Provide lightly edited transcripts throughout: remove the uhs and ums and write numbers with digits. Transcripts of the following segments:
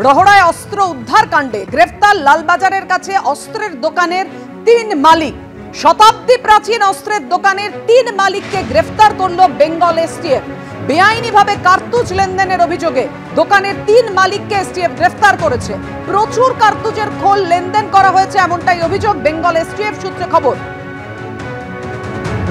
রহড়ায় অস্ত্র উদ্ধার কাণ্ডে গ্রেফতার লালবাজারের কাছে অস্ত্রের দোকানের 3 মালিক। শতাব্দী প্রাচীন অস্ত্রের দোকানের 3 মালিককে গ্রেফতার করল বেঙ্গল এসটিএফ। বেআইনিভাবে কার্তুজ লেনদেনের অভিযোগে দোকানের 3 মালিককে এসটিএফ গ্রেফতার করেছে। প্রচুর কার্তুজের খোল লেনদেন করা হয়েছে এমনটাই অভিযোগ বেঙ্গল এসটিএফ সূত্রে খবর।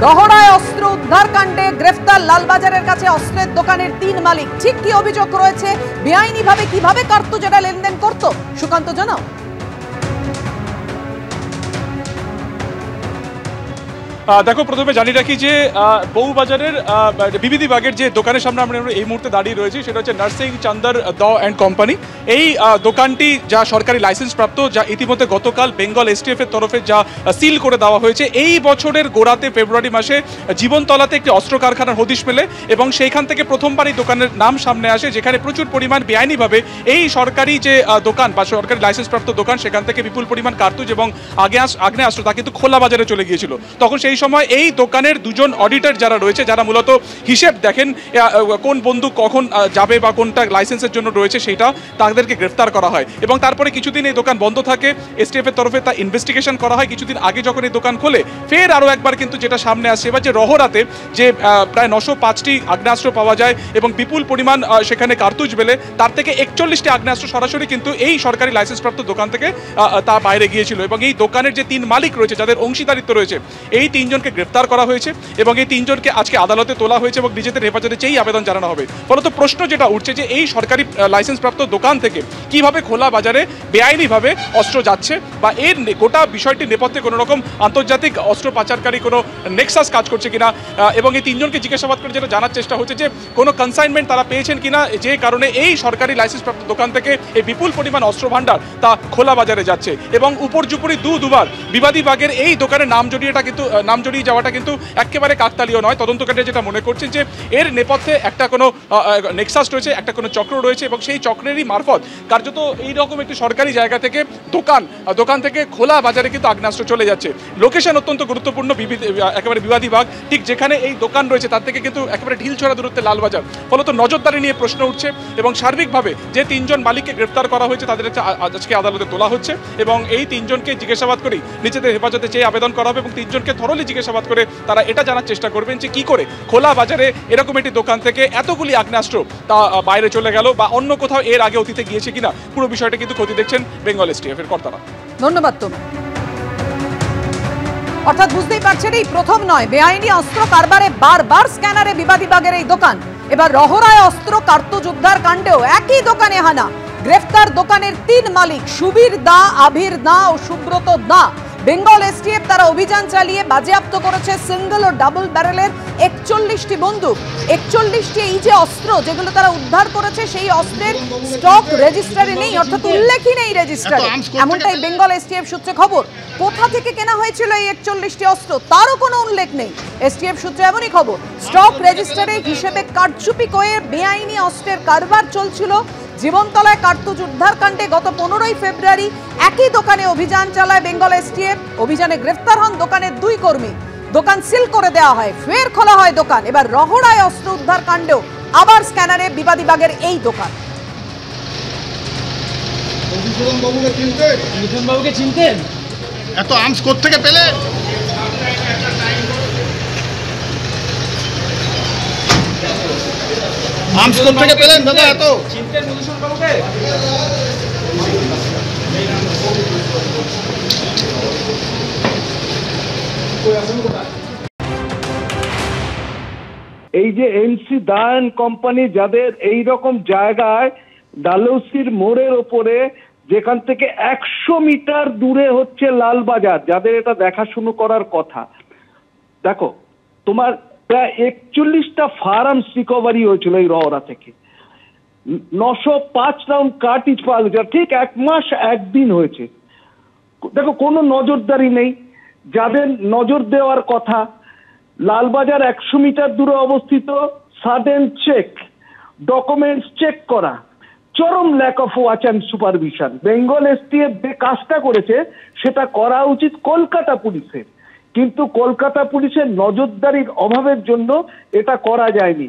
রহড়ায় অস্ত্র উদ্ধার কাণ্ডে গ্রেফতার লালবাজারের কাছে অস্ত্রের দোকানের 3 মালিক। ঠিক কি অভিযোগ রয়েছে, বেআইনিভাবে কিভাবে কার্তুজেরা লেনদেন করত, সুকান্ত জানাও। দেখো, প্রথমে জানি রাখি যে বউবাজারের বিবিধি বাগের যে দোকানের সামনে আমরা এই মুহূর্তে দাঁড়িয়ে রয়েছি সেটা হচ্ছে nursing Chandar the and company. এই দোকানটি যা সরকারি লাইসেন্স প্রাপ্ত, যা ইতিমধ্যে গতকাল বেঙ্গল এসটিএফ এর তরফে যা সিল করে দেওয়া হয়েছে। এই বছরের গোড়াতে ফেব্রুয়ারি মাসে জীবনতলাতে একটি অস্ত্র কারখানার হদিশ মেলে এবং সেইখান থেকে প্রথমবার এই দোকানের নাম সামনে আসে, যেখানে প্রচুর পরিমাণ বেআইনিভাবে এই সরকারি যে দোকান বা সরকারি লাইসেন্স প্রাপ্ত দোকান সেখান থেকে বিপুল পরিমাণ কার্তুজ এবং আগ্নেয়াস্ত্র তা কিন্তু খোলা বাজারে চলে গিয়েছিল। তখন সেই সময় এই দোকানের দুজন অডিটর যারা রয়েছে, যারা মূলত হিসেব দেখেন কোন বন্দুক কখন যাবে বা কোনটা লাইসেন্সের জন্য রয়েছে, সেটা তাদেরকে গ্রেফতার করা হয় এবং তারপরে কিছুদিন এই দোকান বন্ধ থাকে। এসটিএফ এর তরফে তা ইনভেস্টিগেশন করা হয়। কিছুদিন আগে যখন এই দোকান খোলে ফের আরও একবার কিন্তু যেটা সামনে আসছে এবার যে রহড়াতে যে প্রায় 905টি আগ্নেয়াস্ত্র পাওয়া যায় এবং বিপুল পরিমাণ সেখানে কার্তুজ মেলে, তার থেকে 41টি আগ্নেয়াস্ত্র সরাসরি কিন্তু এই সরকারি লাইসেন্সপ্রাপ্ত দোকান থেকে তা বাইরে গিয়েছিল এবং এই দোকানের যে 3 মালিক রয়েছে, যাদের অংশীদারিত্ব রয়েছে, এই 3 জনকে গ্রেফতার করা হয়েছে এবং এই 3 জনকে আজকে আদালতে তোলা হয়েছে এবং নিজেদের হেফাজতে চেয়েই আবেদন জানানো হবে। ফলত প্রশ্ন যেটা উঠছে যে এই সরকারি লাইসেন্সপ্রাপ্ত দোকান থেকে কিভাবে খোলা বাজারে বেআইনিভাবে অস্ত্র যাচ্ছে বা এর গোটা বিষয়টির নেপথ্যে কোনো রকম আন্তর্জাতিক অস্ত্র পাচারকারী কোনো নেক্সাস কাজ করছে কিনা এবং এই 3 জনকে জিজ্ঞাসাবাদ করে যেটা জানার চেষ্টা হচ্ছে যে কোনো কনসাইনমেন্ট তারা পেয়েছেন কিনা, যে কারণে এই সরকারি লাইসেন্সপ্রাপ্ত দোকান থেকে এই বিপুল পরিমাণ অস্ত্র ভাণ্ডার তা খোলা বাজারে যাচ্ছে এবং উপর্যুপরি দুবার বিবাদী বাগের এই দোকানের নাম জড়িয়ে যাওয়াটা কিন্তু একেবারে কাকতালীয় নয়। তদন্তকারীরা যেটা মনে করছেন যে এর নেপথ্যে একটা কোনো নেক্সাস রয়েছে, একটা কোনো চক্র রয়েছে এবং সেই চক্রেরই মারফত কার্যত এইরকম একটি সরকারি জায়গা থেকে দোকান থেকে খোলা বাজারে কিন্তু আগ্নেয়াস্ত্র চলে যাচ্ছে। লোকেশন অত্যন্ত গুরুত্বপূর্ণ, একেবারে বিবাদী বাগ, ঠিক যেখানে এই দোকান রয়েছে তার থেকে কিন্তু একেবারে ঢিলছড়া দূরত্বে লালবাজার। ফলত নজরদারি নিয়ে প্রশ্ন উঠছে এবং সার্বিকভাবে যে 3 জন মালিককে গ্রেফতার করা হয়েছে তাদের আজকে আদালতে তোলা হচ্ছে এবং এই 3 জনকে জিজ্ঞাসাবাদ করেই নিজেদের হেফাজতে চেয়ে আবেদন করা হবে এবং 3 জনকে থরলি জিজ্ঞাসাবাদ করে তারা এটা জানার চেষ্টা করবেন যে কি করে খোলা বাজারে এরকম একটি দোকান থেকে এতগুলি আগ্নেয়াস্ত্র তা বাইরে চলে গেল বা অন্য কোথাও এর আগে অতীতে গিয়েছে কিনা। পুরো বিষয়টা কিন্তু খতিয়ে দেখছেন বেঙ্গল এসটিএফ এর কর্তারা। ধন্যবাদ তোমায়। অর্থাৎ বুঝতেই পারছেন এই প্রথম নয়, বেআইনি অস্ত্র কারবারে বারবার স্ক্যানারে বিবাদী বাগের এই দোকান। এবার রহড়ায় অস্ত্র কার্তুজ উদ্ধার কাণ্ডেও একই দোকানে হানা। গ্রেফতার দোকানের 3 মালিক সুবীর দা, আবির দা ও সুব্রত দা। বেঙ্গল এসটিএফ তারা অভিযান চালিয়ে বাজেয়াপ্ত করেছে সিঙ্গল ও ডাবল ব্যারেলের 41টি বন্দুক। 41টি এই যে অস্ত্র যেগুলো তারা উদ্ধার করেছে সেই অস্ত্রের স্টক রেজিস্টারে নেই, অর্থাৎ উল্লেখই নেই রেজিস্টারে, এমনটাই বেঙ্গল এসটিএফ সূত্রে খবর। কোথা থেকে কেনা হয়েছিল এই 41টি অস্ত্র তারও কোনো উল্লেখ নেই। এসটিএফ সূত্রে এমনই খবর, স্টক রেজিস্টারে হিসেবে কারচুপি করে বেআইনি অস্ত্রের কারবার চলছিল। জীবনতলায় কার্তুজ উদ্ধার কাণ্ডে গত 15ই ফেব্রুয়ারি একই দোকানে অভিযান চালায় বেঙ্গল এসটিএফ। অভিযানে গ্রেফতার হন দোকানের 2 কর্মী। দোকান সিল করে দেওয়া হয়, ফের খোলা হয় দোকান। এবার রহড়ায় অস্ত্র উদ্ধার কাণ্ডেও আবার স্ক্যানারে বিবাদী বাগের এই দোকান। বাবুকে চিনতেন? এত আর্মস কোত্থেকে পেলেন? আর্মস কোত্থেকে পেলেন দাদা? এত চিনতেন মধুসূদন বাবুকে? এই যে এমসি দা অ্যান্ড কোম্পানি, যাদের এই রকম জায়গায় ডালহৌসির মোড়ের ওপরে, যেখান থেকে 100 মিটার দূরে হচ্ছে লালবাজার, যাদের এটা দেখাশুনো করার কথা। দেখো, তোমার প্রায় 41টা ফায়ারআর্মস রিকভারি হয়েছিল এই রহড়া থেকে। 905 রাউন্ড কার্টিজ পাওয়া গেছে, ঠিক 1 মাস 1 দিন হয়েছে। দেখো, কোনো নজরদারি নেই। যাদের নজর দেওয়ার কথা, লালবাজার 100 মিটার দূরে অবস্থিত, সাডেন চেক, ডকুমেন্টস চেক করা, চরম lack of watch and supervision. Bengal STF যে কাজটা করেছে সেটা করা উচিত কলকাতা পুলিশের, কিন্তু কলকাতা পুলিশের নজরদারির অভাবের জন্য এটা করা যায়নি।